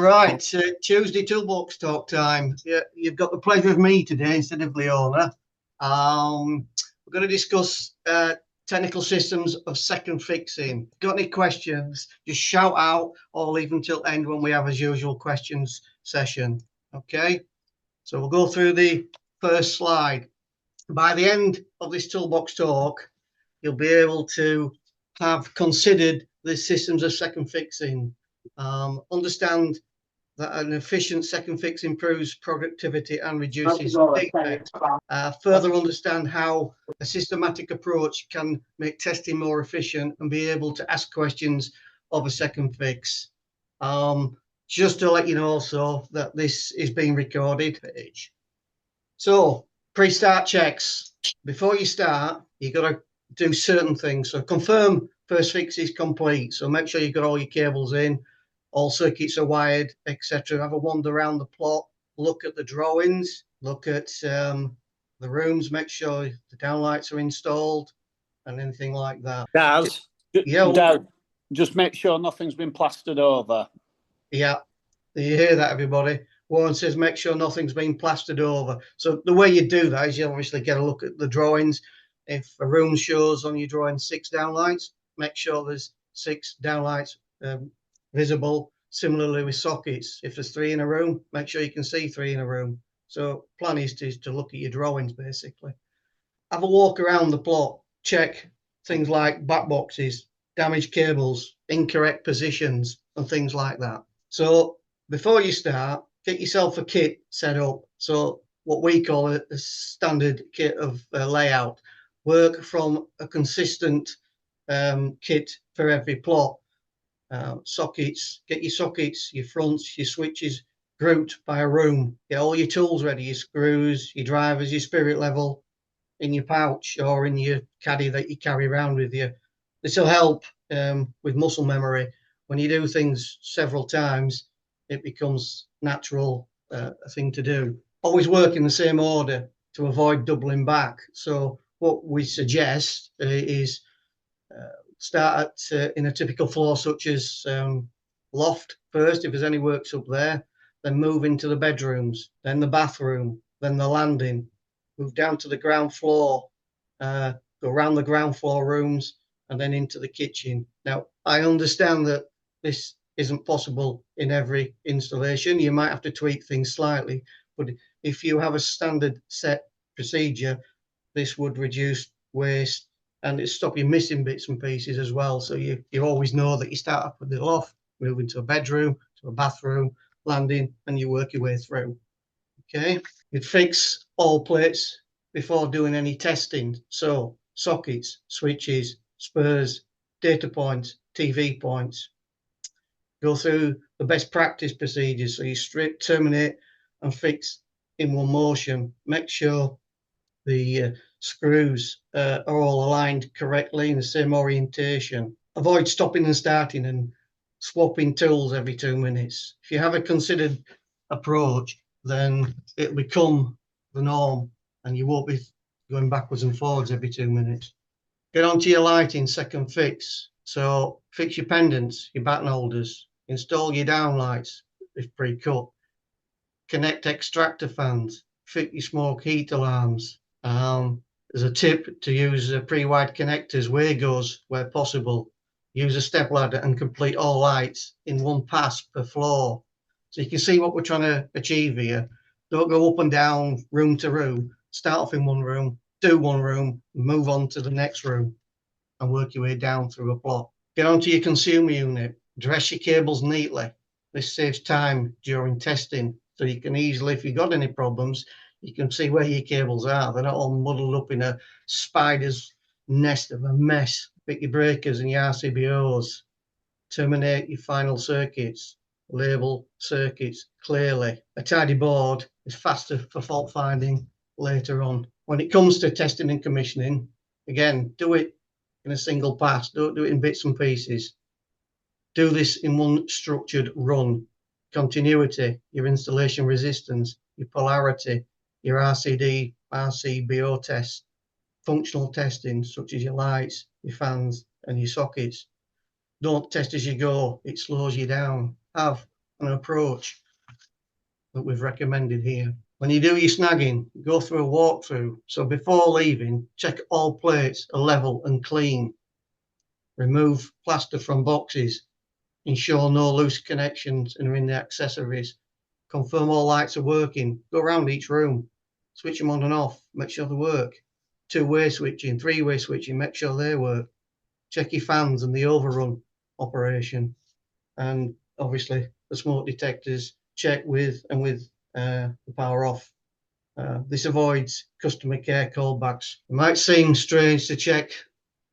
Right, Tuesday Toolbox talk time. Yeah, you've got the pleasure of me today instead of Leona. We're going to discuss technical systems of second fixing. Got any questions? Just shout out or leave until end when we have, as usual, questions session. Okay, so we'll go through the first slide. By the end of this Toolbox talk, you'll be able to have considered the systems of second fixing, understand that an efficient second fix improves productivity and reduces defects. Further understand how a systematic approach can make testing more efficient and be able to ask questions of a second fix. Just to let you know also that this is being recorded. So pre-start checks. Before you start, you've got to do certain things. So confirm first fix is complete. So make sure you've got all your cables in, all circuits are wired, etc. Have a wander around the plot, look at the drawings, look at the rooms, make sure the downlights are installed and anything like that. Daz, Dad, just make sure nothing's been plastered over. Yeah, you hear that, everybody? Warren says make sure nothing's been plastered over. So the way you do that is you obviously get a look at the drawings. If a room shows on your drawing 6 downlights, make sure there's 6 downlights visible. Similarly with sockets, if there's 3 in a room, make sure you can see 3 in a room. So plan is to look at your drawings basically. Have a walk around the plot, check things like back boxes, damaged cables, incorrect positions and things like that. So before you start, get yourself a kit set up. So what we call a standard kit of layout. Work from a consistent kit for every plot. Sockets, get your sockets, your fronts, your switches grouped by a room. Get all your tools ready, your screws, your drivers, your spirit level in your pouch or in your caddy that you carry around with you. This will help with muscle memory. When you do things several times, it becomes natural a thing to do. Always work in the same order to avoid doubling back. So what we suggest is start at in a typical floor such as loft first, if there's any works up there, then move into the bedrooms, then the bathroom, then the landing, move down to the ground floor, go around the ground floor rooms, and then into the kitchen. Now, I understand that this isn't possible in every installation. You might have to tweak things slightly, but if you have a standard set procedure, this would reduce waste and it stop you missing bits and pieces as well. So you always know that you start up with the loft, move into a bedroom, to a bathroom, landing, and you work your way through. Okay, you'd fix all plates before doing any testing. So sockets, switches, spurs, data points, TV points. Go through the best practice procedures. So you strip, terminate, and fix in one motion. Make sure the screws are all aligned correctly in the same orientation. Avoid stopping and starting and swapping tools every 2 minutes. If you have a considered approach, then it'll become the norm and you won't be going backwards and forwards every 2 minutes. Get onto your lighting, second fix. So fix your pendants, your batten holders, install your downlights if pre-cut, connect extractor fans, fit your smoke heat alarms. There's a tip to use pre-wired connectors, Wagos where possible. Use a step ladder and complete all lights in one pass per floor. So you can see what we're trying to achieve here. Don't go up and down room to room. Start off in one room, do one room, move on to the next room and work your way down through a plot. Get onto your consumer unit, dress your cables neatly. This saves time during testing. So you can easily, if you've got any problems, you can see where your cables are. They're not all muddled up in a spider's nest of a mess. Pick your breakers and your RCBOs. Terminate your final circuits. Label circuits clearly. A tidy board is faster for fault finding later on. When it comes to testing and commissioning, again, do it in a single pass. Don't do it in bits and pieces. Do this in one structured run. Continuity, your installation resistance, your polarity, your RCD, RCBO test, functional testing such as your lights, your fans and your sockets. Don't test as you go, it slows you down. Have an approach that we've recommended here. When you do your snagging, go through a walkthrough. So before leaving, check all plates are level and clean. Remove plaster from boxes. Ensure no loose connections and are in the accessories. Confirm all lights are working. Go around each room, switch them on and off, make sure they work. Two-way switching, three-way switching, make sure they work. Check your fans and the overrun operation. And obviously the smoke detectors, check with the power off. This avoids customer care callbacks. It might seem strange to check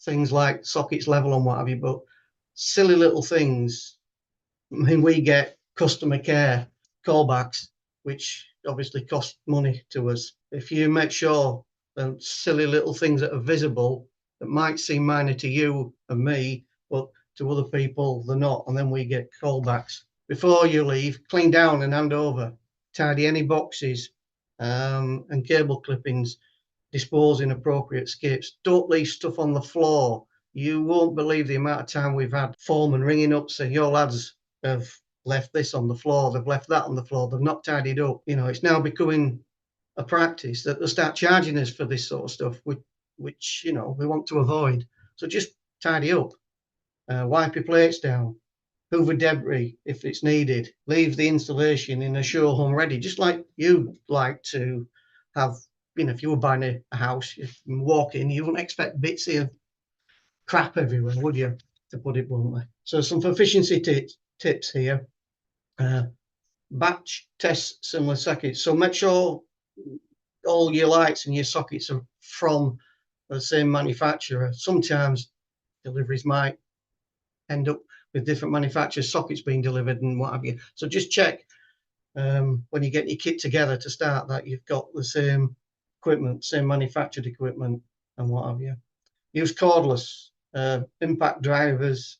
things like sockets level and what have you, but silly little things. I mean, we get customer care callbacks, which obviously cost money to us. If you make sure that silly little things that are visible that might seem minor to you and me, but to other people they're not, and then we get callbacks. Before you leave, clean down and hand over. Tidy any boxes and cable clippings. Dispose in appropriate skips. Don't leave stuff on the floor. You won't believe the amount of time we've had foremen ringing up saying, your lads have left this on the floor, they've left that on the floor, they've not tidied up. You know, it's now becoming a practice that they'll start charging us for this sort of stuff, which you know, we want to avoid. So just tidy up, wipe your plates down, hoover debris if it's needed, leave the installation in a show home ready, just like you'd like to have. You know, if you were buying a house, you walk in, you wouldn't expect bits of crap everywhere, would you? To put it bluntly. So some efficiency tips here. Batch test similar sockets. So make sure all your lights and your sockets are from the same manufacturer. Sometimes deliveries might end up with different manufacturers' sockets being delivered and what have you. So just check when you get your kit together to start that you've got the same equipment, same manufactured equipment and what have you. Use cordless. Impact drivers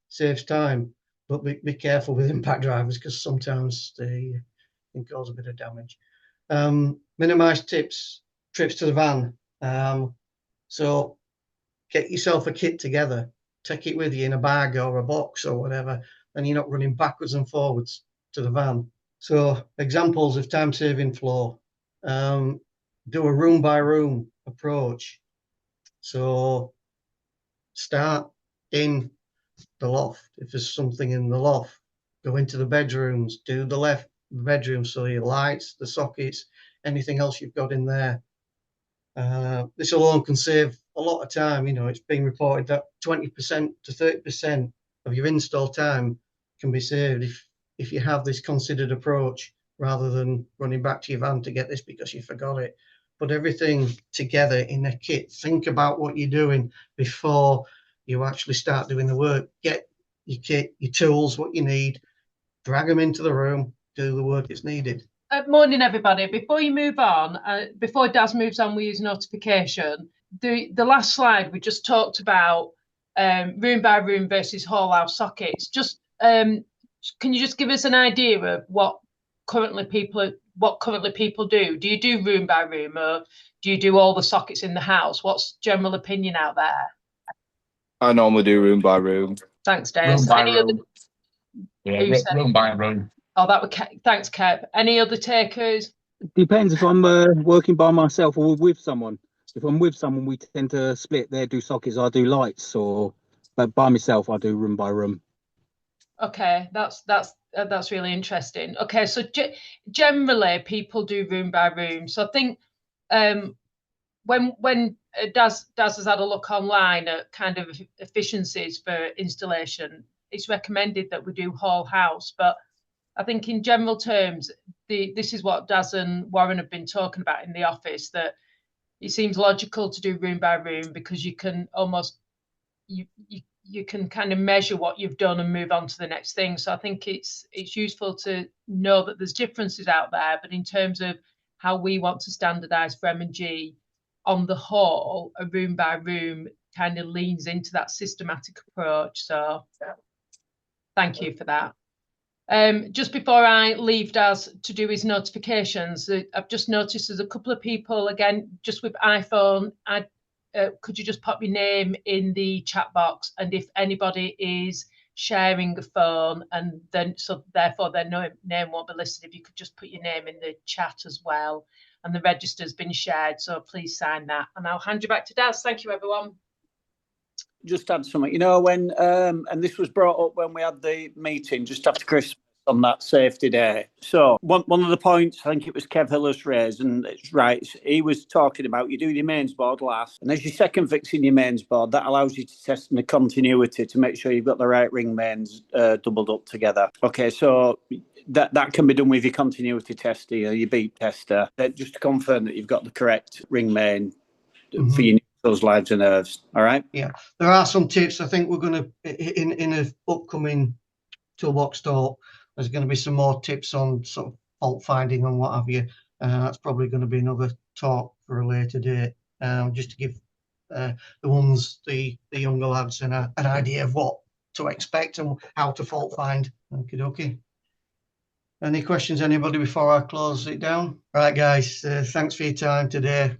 saves time, but be careful with impact drivers because sometimes they can cause a bit of damage. Minimize trips to the van. So get yourself a kit together, take it with you in a bag or a box or whatever, and you're not running backwards and forwards to the van. So examples of time-saving flow. Do a room by room approach. So start in the loft. If there's something in the loft, go into the bedrooms, do the left bedroom. So your lights, the sockets, anything else you've got in there. This alone can save a lot of time. You know, it's been reported that 20% to 30% of your install time can be saved if you have this considered approach rather than running back to your van to get this because you forgot it. Put everything together in a kit. Think about what you're doing before you actually start doing the work. Get your kit, your tools, what you need, drag them into the room, do the work that's needed. Morning, everybody. Before you move on, before Daz moves on, we use notification. The last slide we just talked about room by room versus whole house sockets. Just can you just give us an idea of what currently people do? Do you do room by room or do you do all the sockets in the house? What's general opinion out there? I normally do room by room. Thanks, Des. Room by room. Room by room. Oh, that would. Thanks, Kev. Any other takers? Depends if I'm working by myself or with someone. If I'm with someone, we tend to split. They do sockets, I do lights, but by myself, I do room by room. Okay, that's really interesting. Okay, so generally people do room by room. So I think when Daz has had a look online at kind of efficiencies for installation, it's recommended that we do whole house. But I think in general terms, this is what Daz and Warren have been talking about in the office, that it seems logical to do room by room because you can almost you can kind of measure what you've done and move on to the next thing. So I think it's useful to know that there's differences out there, but in terms of how we want to standardize for M&G, on the whole, a room by room kind of leans into that systematic approach. So thank you for that. Just before I leave Daz to do his notifications, I've just noticed there's a couple of people, again, just with iPhone. Could you just pop your name in the chat box? And if anybody is sharing a phone, and then so therefore their name won't be listed. If you could just put your name in the chat as well, and the register's been shared, so please sign that. And I'll hand you back to Daz. Thank you, everyone. Just add something, you know, when and this was brought up when we had the meeting just after Christmas on that safety day. So one of the points, I think it was Kev Hillis raised, and it's right, he was talking about you do your mains board last, and as you're second fixing your mains board, that allows you to test the continuity to make sure you've got the right ring mains doubled up together. Okay, so that can be done with your continuity tester, your beep tester, just to confirm that you've got the correct ring main for your those lives and nerves. All right. Yeah, there are some tips. I think we're going to in an upcoming Toolbox talk. There's going to be some more tips on sort of fault finding and what have you. That's probably going to be another talk for a later date, just to give the younger lads an idea of what to expect and how to fault find. Okay. Any questions, anybody, before I close it down? All right, guys. Thanks for your time today.